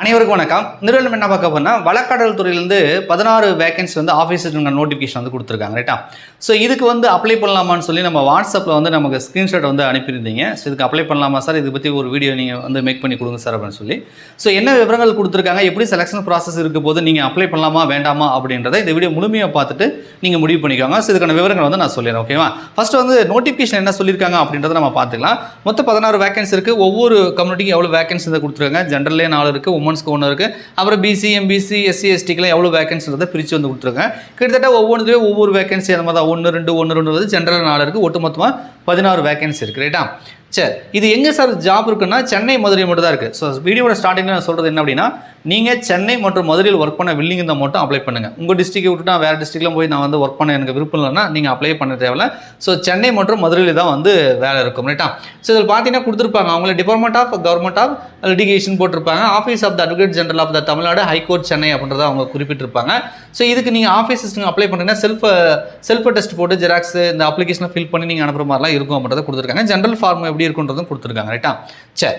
அனைவருக்கும் வணக்கம். நிறுவனம் என்ன பார்க்க போனால் வழக்காடல் துறையிலேருந்து 16 வேகன்சி வந்து ஆஃபீஸுக்கு நோட்டிஃபிகேஷன் வந்து கொடுத்துருக்காங்க ரைட்டா. ஸோ இதுக்கு வந்து அப்ளை பண்ணலாமான்னு சொல்லி நம்ம வாட்ஸ்அப்பில் வந்து நமக்கு ஸ்க்ரீன்ஷாட் வந்து அனுப்பியிருந்தீங்க. ஸோ இதுக்கு அப்ளை பண்ணலாமா சார், இதை பற்றி ஒரு வீடியோ நீங்கள் வந்து மேக் பண்ணி கொடுங்க சார் அப்படின்னு சொல்லி. ஸோ என்ன விவரங்கள் கொடுத்துருக்காங்க, எப்படி செலெக்ஷன் ப்ராசஸ் இருக்க போது நீங்கள் அப்ளை பண்ணலாமா வேண்டாமா அப்படின்றத இந்த வீடியோ முழுமையாக பார்த்துட்டு நீங்கள் முடிவு பண்ணிக்கோங்க. ஸோ இதுக்கான விவரங்கள் வந்து நான் சொல்லிடுறேன், ஓகேவா. ஃபஸ்ட்டு வந்து நோட்டிஃபிகேஷன் என்ன சொல்லியிருக்காங்க அப்படின்றத நம்ம பார்த்துக்கலாம். மொத்தம் 16 வேகன்சி இருக்குது. ஒவ்வொரு கம்யூனிட்டிக்கும் எவ்வளோ வேகன்சி வந்து கொடுத்துருக்காங்க. ஜென்ரல்லே 4 இருக்குது, உமன்ஸ்க்கு 1 இருக்குது. அப்புறம் பிசி, எம்பிசி, எஸ்சி, எஸ்டிக்கெலாம் எவ்வளோ வேகன்சின்றதை பிரித்து வந்து கொடுத்துருக்காங்க. கிட்டத்தட்ட ஒவ்வொன்றுலேயும் ஒவ்வொரு வேகன்சி அந்த மாதிரி தான் 1, 2, 1, 2 வந்து ஜென்ரல் 4 இருக்குது. ஒட்டு மொத்தமாக 16 வேகன்சி இருக்குது ரைட்டா. சரி, இது எங்கே சார் ஜாப் இருக்குன்னா சென்னை, மதுரை மட்டும் தான் இருக்குது. ஸோ வீடியோட ஸ்டார்டிங்கில் நான் சொல்கிறது என்ன அப்படின்னா, நீங்கள் சென்னை மற்றும் மதுரையில் ஒர்க் பண்ண வில்லிங் இருந்தால் மட்டும் அப்ளை பண்ணுங்கள். உங்கள் டிஸ்ட்ரிக்டை விட்டுட்டு வேறு டிஸ்ட்ரிக்ட்லாம் போய் நான் வந்து ஒர்க் பண்ண எனக்கு விருப்பம் இல்லைன்னா நீங்கள் அப்ளை பண்ண தேவையில்ல. ஸோ சென்னை மற்றும் மதுரையில் தான் வந்து வேலை இருக்கும் ரைட்டா. ஸோ இதில் பார்த்தீங்கன்னா கொடுத்துருப்பாங்க அவங்கள department of government of litigation போட்டிருப்பாங்க. Office of the advocate general of the Tamil Nadu high court Chennai அப்படின்றத அவங்க குறிப்பிட்டிருப்பாங்க. ஸோ இதுக்கு நீங்கள் ஆஃபீஸஸ் நீங்கள் அப்ளை பண்ணுறீங்கன்னா செல்ஃப் டெஸ்ட் போட்டு ஜெராக்ஸ் இந்த அப்ளிகேஷனை ஃபில் பண்ணி நீங்கள் அனுப்புகிற மாதிரிலாம் இருக்கும் அப்படின்றத கொடுத்துருக்காங்க. ஜென்ரல் ஃபார்ம் எப்படி இருக்குன்றதும் கொடுத்துருக்காங்க ரைட்டா. சரி,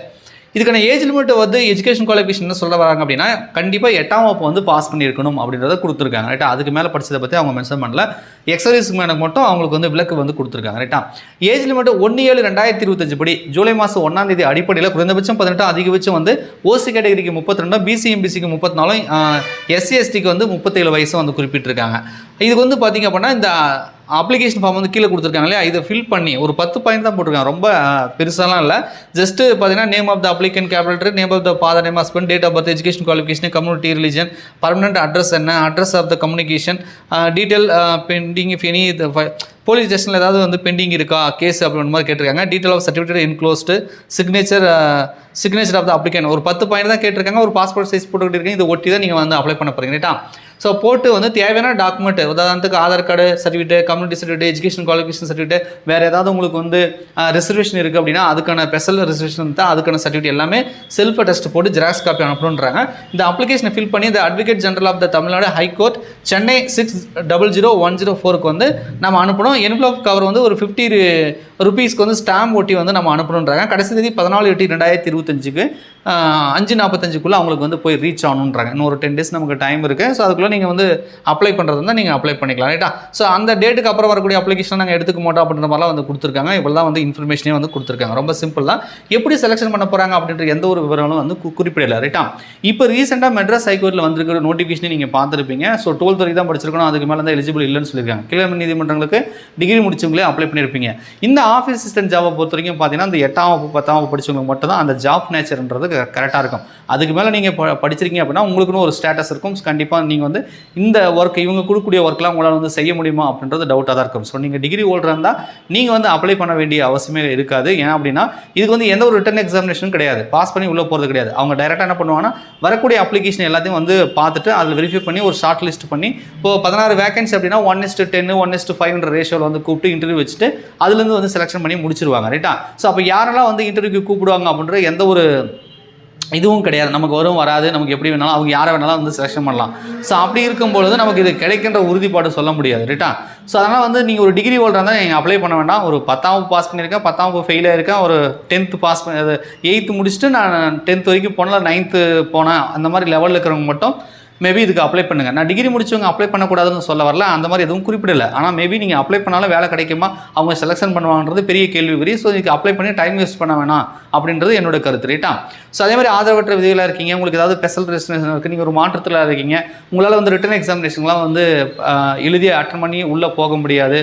இதுக்கான ஏஜ் லிமிட் வந்து எஜுகேஷன் குவாலிஃபிகேஷன் என்ன சொல்ல வராங்க அப்படின்னா, கண்டிப்பாக 8ஆம் வகுப்பு வந்து பாஸ் பண்ணியிருக்கணும் அப்படின்றத கொடுத்துருக்காங்க ரைட்டா. அதுக்கு மேலே படிச்சதை பற்றி அவங்க மென்ஷன் பண்ணல. எக்ஸர்வீஸ்க்கு மேலே மட்டும் அவங்களுக்கு வந்து விலக்கு வந்து கொடுத்துருக்காங்க ரைட்டா. ஏஜ் லிமிட் 1/7/2025 படி ஜூலை மாதம் 1ஆம் தேதி அடிப்படையில் குறைந்தபட்சம் 18, அதிகபட்சம் வந்து ஓசி கேட்டகரிக்கு 32, பிசி எம்பிசிக்கு 34, எஸ்சி எஸ்டிக்கு வந்து 37 வயசு வந்து குறிப்பிட்டிருக்காங்க. இதுக்கு வந்து பார்த்திங்க அப்படின்னா இந்த அப்ளிகேஷன் ஃபார்ம் வந்து கீழே கொடுத்துருக்காங்க இல்லையா, இதை ஃபில் பண்ணி ஒரு 10 பாயிண்ட் தான் போட்டிருக்காங்க. ரொம்ப பெருசாலாம் இல்லை. ஜஸ்ட்டு பார்த்தீங்கன்னா name of the applicant, capital, name of the father, name, husband, date of birth, education qualification, community religion, permanent address என்ன, address of the communication, detail pending if any police ஸ்டேஷனில் ஏதாவது வந்து பெண்டிங் இருக்கா case அப்படின்ற மாதிரி கேட்டிருக்காங்க. Detail of certificate enclosed, signature of the applicant ஒரு 10 point தான் கேட்டிருக்காங்க. ஒரு பாஸ்போர்ட் சைஸ் போட்டுக்கிட்டு இருக்கீங்க. இதை ஒட்டி தான் நீங்கள் வந்து அப்ளை பண்ண போகிறீங்க ரைட்டா. ஸோ போட்டு வந்து தேவையான டாக்குமெண்ட், உதாரணத்துக்கு Aadhaar card certificate, community certificate, education qualification certificate, வேறு ஏதாவது உங்களுக்கு வந்து ரிசர்வேஷன் இருக்குது அப்படின்னா அதுக்கான ஸ்பெஷல் ரிசர்வேஷன் தான் அதுக்கான சர்டிஃபிகேட் எல்லாமே செல்ஃப் டெஸ்ட் போட்டு ஜெராக்ஸ் காப்பி அனுப்பணுன்றாங்க. இந்த அப்ளிகேஷனை ஃபில் பண்ணி இந்த advocate general of the Tamil Nadu high court Chennai 600104க்கு வந்து நம்ம அனுப்பணும். என்வலப் கவர் வந்து ஒரு 50 ருபீஸ்க்கு வந்து ஸ்டாம்ப் ஒட்டி வந்து நம்ம அனுப்பணுன்றாங்க. கடைசி தேதி 14/8/2025க்கு 5:45க்குள்ளே அவங்களுக்கு வந்து போய் ரீச் ஆகணுன்றாங்க. இன்னும் ஒரு 10 டேஸ் நமக்கு டைம் இருக்குது. ஸோ அதுக்குள்ளே நீங்கள் வந்து அப்ளை பண்ணுறது தான் நீங்கள் அப்ளை பண்ணிக்கலாம் ரைட்டா. ஸோ அந்த டேட்டுக்கு அப்புறம் வரக்கூடிய அப்ளிகேஷன் நாங்கள் எடுத்துக்க மாட்டோம் அப்படின்ற மாதிரிலாம் வந்து கொடுத்துருக்காங்க. இவ்வளோ தான் வந்து இன்ஃபர்மேஷனே வந்து கொடுத்துருக்காங்க. ரொம்ப சிம்பிள் தான். எப்படி செலெக்ஷன் பண்ண போகிறாங்க அப்படின்ற எந்த ஒரு விவரங்களும் வந்து குறிப்பிடலை ரைட்டா. இப்போ ரீசெண்டாக மெட்ராஸ் ஹைகோர்ட்டில் வந்திருக்கிற நோட்டிஃபிகேஷனை நீங்கள் பார்த்துருப்பீங்க. ஸோ 12th வரைக்கும் தான் படிச்சிருக்கணும், அதுக்கு மேலே தான் எலிஜிபிள் இல்லைன்னு சொல்லியிருக்காங்க. கீழே நீதிமன்றங்களுக்கு டிகிரி முடிச்சவங்களே அப்ளை பண்ணியிருப்பீங்க. இந்த ஆஃபீஸ் அசிஸ்டன்ட் ஜாபை பொறுத்த வரைக்கும் பார்த்தீங்கன்னா இந்த 8ஆம் வகுப்பு 10ஆம் வகுப்பு படிச்சவங்களுக்கு மட்டும் தான் அந்த ஜாப் நேச்சர்ன்றது கரெக்டாக இருக்கும். அதுக்கு மேலே நீங்கள் படிச்சிருக்கீங்க அப்படின்னா உங்களுக்குன்னு ஒரு ஸ்டேட்டஸ் இருக்கும். கண்டிப்பாக நீங்கள் வந்து இந்த ஒர்க் இவங்க கொடுக்கக்கூடிய ஒர்க்லாம் உங்களால் வந்து செய்ய முடியுமா அப்படின்றது டவுட்டாக தான் இருக்கும். ஸோ நீங்கள் டிகிரி ஹோல்டராக இருந்தால் நீங்கள் வந்து அப்ளை பண்ண வேண்டிய அவசியமே இருக்காது. ஏன் அப்படின்னா இதுக்கு வந்து எந்த ஒரு ரிட்டன் எக்ஸாமினேஷனும் கிடையாது, பாஸ் பண்ணி உள்ளே போகிறது கிடையாது. அவங்க டைரெக்டாக என்ன பண்ணுவாங்கன்னா வரக்கூடிய அப்ளிகேஷன் எல்லாத்தையும் வந்து பார்த்துட்டு அதில் வெரிஃபை பண்ணி ஒரு ஷார்ட் லிஸ்ட் பண்ணி இப்போ 16 வேகன்சி அப்படின்னா 1:10, 1:5 ரேஷியோவில் வந்து கூப்பிட்டு இன்டர்வியூ வச்சுட்டு அதுலேருந்து வந்து செலெக்ஷன் பண்ணி முடிச்சிருவாங்க ரைட்டா. ஸோ அப்போ யாரெல்லாம் வந்து இன்டர்வியூக்கு கூப்பிடுவாங்க அப்படின்ற எந்த ஒரு இதுவும் கிடையாது. நமக்கு வரும் வராது, நமக்கு எப்படி வேணாலும் அவங்க யாரை வேணாலும் வந்து செலெக்ஷன் பண்ணலாம். ஸோ அப்படி இருக்கும்பொழுது நமக்கு இது கிடைக்கின்ற உறுதிப்பாடு சொல்ல முடியாது ரைட்டா. ஸோ அதனால் வந்து நீங்கள் ஒரு டிகிரி ஹோல்டராக இருந்தால் நீங்கள் அப்ளை பண்ண வேண்டாம். ஒரு 10ஆம் வகுப்பு பாஸ் பண்ணியிருக்கேன், 10ஆம் வகுப்பு ஃபெயில் ஆகிருக்கேன், ஒரு 10th பாஸ் பண்ணி 8th முடிச்சுட்டு நான் 10th வரைக்கும் போனல 9th போனேன், அந்த மாதிரி லெவலில் இருக்கிறவங்க மட்டும் மேபி இதுக்கு அப்ளை பண்ணுங்கள். நான் டிகிரி முடிச்சவங்க அப்ளை பண்ணக்கூடாதுன்னு சொல்ல வரல, அந்த மாதிரி எதுவும் குறிப்பிடலை. ஆனால் மேபி நீங்கள் அப்ளை பண்ணாலும் வேலை கிடைக்குமா, அவங்க செலெக்ஷன் பண்ணுவாங்கன்றது பெரிய கேள்விக்குறி. ஸோ இதுக்கு அப்ளை பண்ணி டைம் வேஸ்ட் பண்ண வேணாம் அப்படின்றது என்னோட கருத்து ரைட்டா. ஸோ அதே மாதிரி ஆதரவற்ற விதிகளாக இருக்கீங்க, உங்களுக்கு ஏதாவது ஸ்பெஷல் ரெஸ்ட்ரிக்ஷன் இருக்குது, நீங்கள் ஒரு மாற்றத்தில் இருக்கீங்க, உங்களால் வந்து ரிட்டன் எக்ஸாமினேஷன்லாம் வந்து எழுதி அட்டன் பண்ணி உள்ளே போக முடியாது,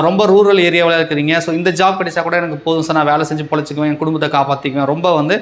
ரொம்ப ரூரல் ஏரியாவில் இருக்கிறீங்க. ஸோ இந்த ஜாப் கிடைச்சா கூட எனக்கு போதும் சார், நான் வேலை செஞ்சு பொழைச்சிக்குவேன், என் குடும்பத்தை காப்பாற்றிக்குவேன், ரொம்ப வந்து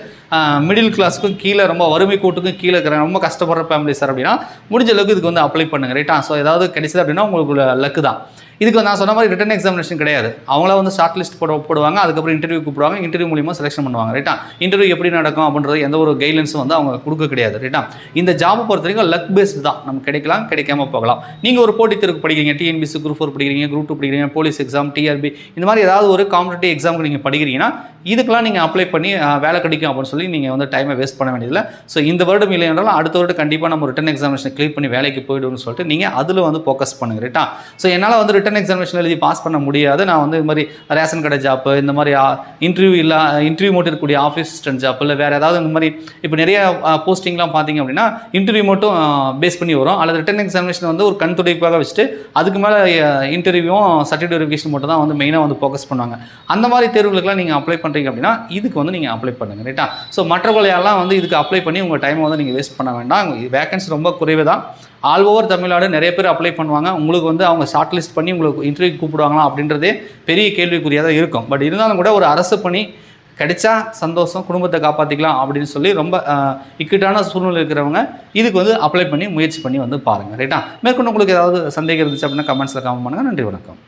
மிடில் கிளாஸுக்கும் கீழே ரொம்ப வறுமை கூட்டுக்கும் கீழே இருக்கிறேன், ரொம்ப கஷ்டப்படுற ஃபேமிலி சார் அப்படின்னா முடிஞ்ச அளவுக்கு இதுக்கு வந்து அப்ளை பண்ணுங்கள் ரைட்டா. ஸோ ஏதாவது கிடைச்சது அப்படின்னா உங்களுக்கு லக்கு தான். இதுக்கு நான் சொன்ன மாதிரி ரிட்டன் எக்ஸாமினேஷன் கிடையாது. அவங்கள வந்து ஷார்ட் லிஸ்ட் போடுவாங்க, அதுக்கப்புறம் இன்டர்வியூ கூப்பிடுவாங்க, இன்டர்வியூ மூலியமாக செலெக்ஷன் பண்ணுவாங்க ரைட்டா. இன்டர்வியூ எப்படி நடக்கும் அப்படின்றது எந்த ஒரு கைட்லைன்ஸும் வந்து அவங்க கொடுக்க கிடையாது ரைட்டா. இந்த ஜாபை பொறுத்த வரைக்கும் லக் பேஸ்டு தான், நமக்கு கிடைக்கலாம் கிடைக்காம போகலாம். நீங்கள் ஒரு போட்டித் தேர்வுக்கு படிக்கிறீங்க, டிஎன்பிசி குரூப் 4 படிக்கிறீங்க, குரூப் 2 படிக்கிறீங்க, போலீஸ் எக்ஸாம், டிஆர்பி, இந்த மாதிரி ஏதாவது ஒரு காம்படிட்டிவ் எக்ஸாமுக்கு நீங்கள் படிக்கிறீங்கன்னா இதுக்கெல்லாம் நீங்கள் அப்ளை பண்ணி வேலை கிடைக்கும் அப்படின்னு சொல்லி நீங்கள் வந்து டைமை வேஸ்ட் பண்ண வேண்டியதில்லை. ஸோ இந்த வருடம் இல்லை என்றாலும் அடுத்த வருடம் கண்டிப்பாக நம்ம ரிட்டன் எக்ஸாமினேஷன் கிளியர் பண்ணி வேலைக்கு போய்டுவோம்னு சொல்லிட்டு நீங்கள் அதில் வந்து ஃபோக்கஸ் பண்ணுங்கள் ரைட்டா. ஸோ என்னால் வந்து ரிட்டன் ரிட்டன் எக்ஸாமினேஷன் எழுதி பாஸ் பண்ண முடியாது, நான் வந்து இது மாதிரி ரேஷன் கடை ஜாப்பு, இந்த மாதிரி இன்டர்வியூ மட்டும் இருக்கக்கூடிய ஆஃபீஸ் அசிஸ்டன்ட் ஜாப், இல்லை வேறு ஏதாவது இந்த மாதிரி இப்போ நிறைய போஸ்டிங்லாம் பார்த்தீங்க அப்படின்னா இன்டர்வியூ மட்டும் பேஸ் பண்ணி வரும், அல்லது ரிட்டன் எக்ஸாமினேஷன் வந்து ஒரு கண் துடைப்பாக வச்சுட்டு அதுக்கு மேலே இன்டர்வியூவும் சர்டிஃபிகேட் வெரிஃபிகேஷன் மட்டும் தான் வந்து மெயினாக வந்து ஃபோக்கஸ் பண்ணுவாங்க. அந்த மாதிரி தேர்வுகளுக்குலாம் நீங்கள் அப்ளை பண்ணுறீங்க அப்படின்னா இதுக்கு வந்து நீங்கள் அப்ளை பண்ணுங்கள், ரைட்டா? ஸோ மற்றவர்களையெல்லாம் வந்து இதுக்கு அப்ளை பண்ணி உங்கள் டைமை வந்து நீங்கள் வேஸ்ட் பண்ண வேண்டாம். வேகன்சி ரொம்ப குறைவு தான். ஆல் ஓவர் தமிழ்நாடு நிறைய பேர் அப்ளை பண்ணுவாங்க. உங்களுக்கு வந்து அவங்க ஷார்ட் லிஸ்ட் பண்ணி உங்களுக்கு இன்டர்வியூ கூப்பிடுவாங்களா அப்படின்றதே பெரிய கேள்விக்குறியாக தான் இருக்கும். பட் இருந்தாலும் கூட ஒரு அரசு பணி கிடைச்சா சந்தோஷம், குடும்பத்தை காப்பாற்றிக்கலாம் அப்படின்னு சொல்லி ரொம்ப இக்கட்டான சூழ்நிலை இருக்கிறவங்க இதுக்கு வந்து அப்ளை பண்ணி முயற்சி பண்ணி வந்து பாருங்கள், ரைட்டா? மேற்கொண்டு உங்களுக்கு ஏதாவது சந்தேகம் இருந்துச்சு அப்படின்னா கமெண்ட்ஸில் கமெண்ட் பண்ணுங்கள். நன்றி, வணக்கம்.